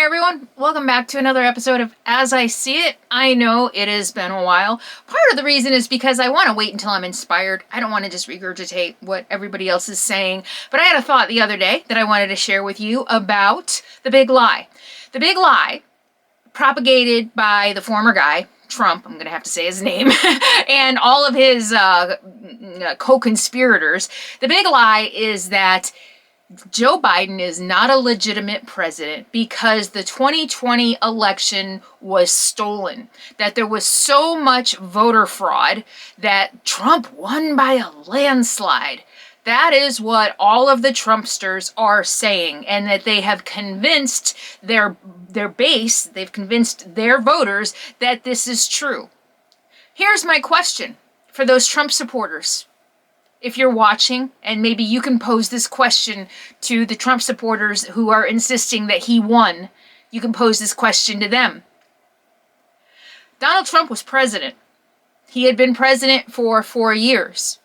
everyone, welcome back to another episode of As I See It. I know it has been a while. Part of the reason is because I want to wait until I'm inspired. I don't want to just regurgitate what everybody else is saying. But I had a thought the other day that I wanted to share with you about the big lie. The big lie propagated by the former guy, Trump, I'm going to have to say his name, and all of his co-conspirators. The big lie is that Joe Biden is not a legitimate president because the 2020 election was stolen, that there was so much voter fraud that Trump won by a landslide. That is what all of the Trumpsters are saying, and that they have convinced their base, they've convinced their voters that this is true. Here's my question for those Trump supporters. If you're watching, and maybe you can pose this question to the Trump supporters who are insisting that he won, you can pose this question to them. Donald Trump was president. He had been president for 4 years.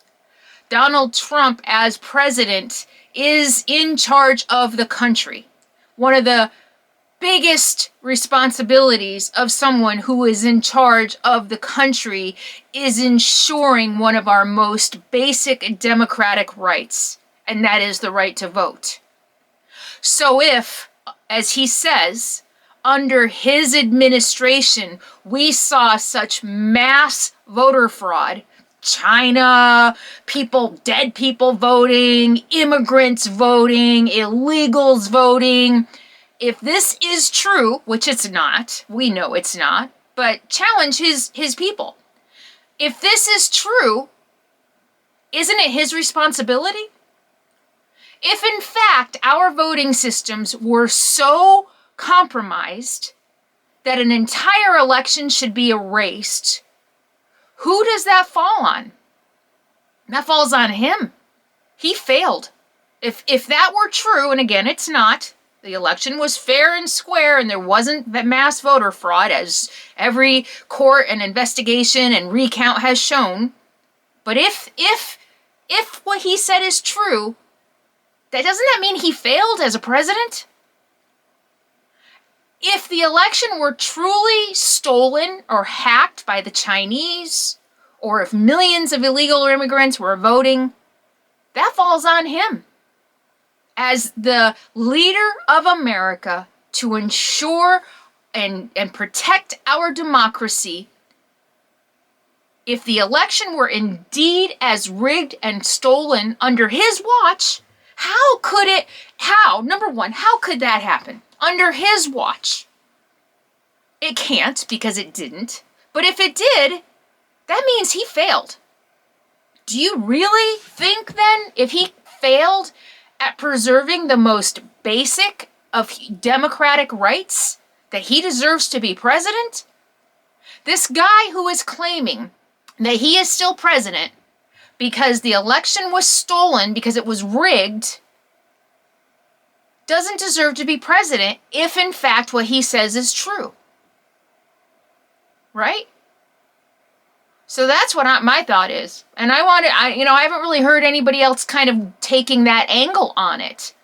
Donald Trump, as president, is in charge of the country. One of the biggest responsibilities of someone who is in charge of the country is ensuring one of our most basic democratic rights, and that is the right to vote. So if, as he says, under his administration, we saw such mass voter fraud, China, dead people voting, immigrants voting, illegals voting. If this is true, which it's not, we know it's not, but challenge his people. If this is true, isn't it his responsibility? If in fact our voting systems were so compromised that an entire election should be erased, who does that fall on? That falls on him. He failed. If that were true, and again, it's not, the election was fair and square and there wasn't that mass voter fraud, as every court and investigation and recount has shown. But if what he said is true, doesn't that mean he failed as a president? If the election were truly stolen or hacked by the Chinese, or if millions of illegal immigrants were voting, that falls on him as the leader of America to ensure and protect our democracy. If the election were indeed as rigged and stolen under his watch, number one, how could that happen? Under his watch. It can't, because it didn't. But if it did, that means he failed. Do you really think then, if he failed at preserving the most basic of democratic rights, that he deserves to be president? This guy who is claiming that he is still president because the election was stolen, because it was rigged, doesn't deserve to be president if in fact what he says is true. Right? So that's what my thought is. And I haven't really heard anybody else kind of taking that angle on it.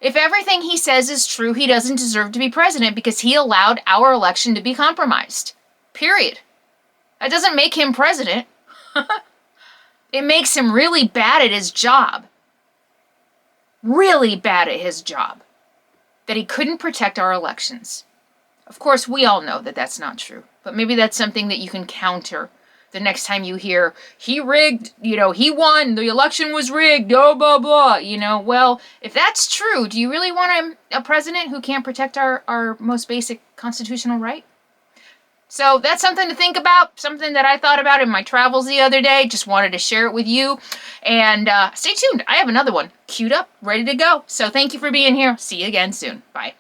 If everything he says is true, he doesn't deserve to be president because he allowed our election to be compromised. Period. That doesn't make him president. It makes him really bad at his job. Really bad at his job. That he couldn't protect our elections. Of course, we all know that that's not true. But maybe that's something that you can counter the next time you hear, he rigged, he won, the election was rigged, blah, blah, blah. Well, if that's true, do you really want a president who can't protect our most basic constitutional right? So that's something to think about, something that I thought about in my travels the other day. Just wanted to share it with you. And stay tuned. I have another one queued up, ready to go. So thank you for being here. See you again soon. Bye.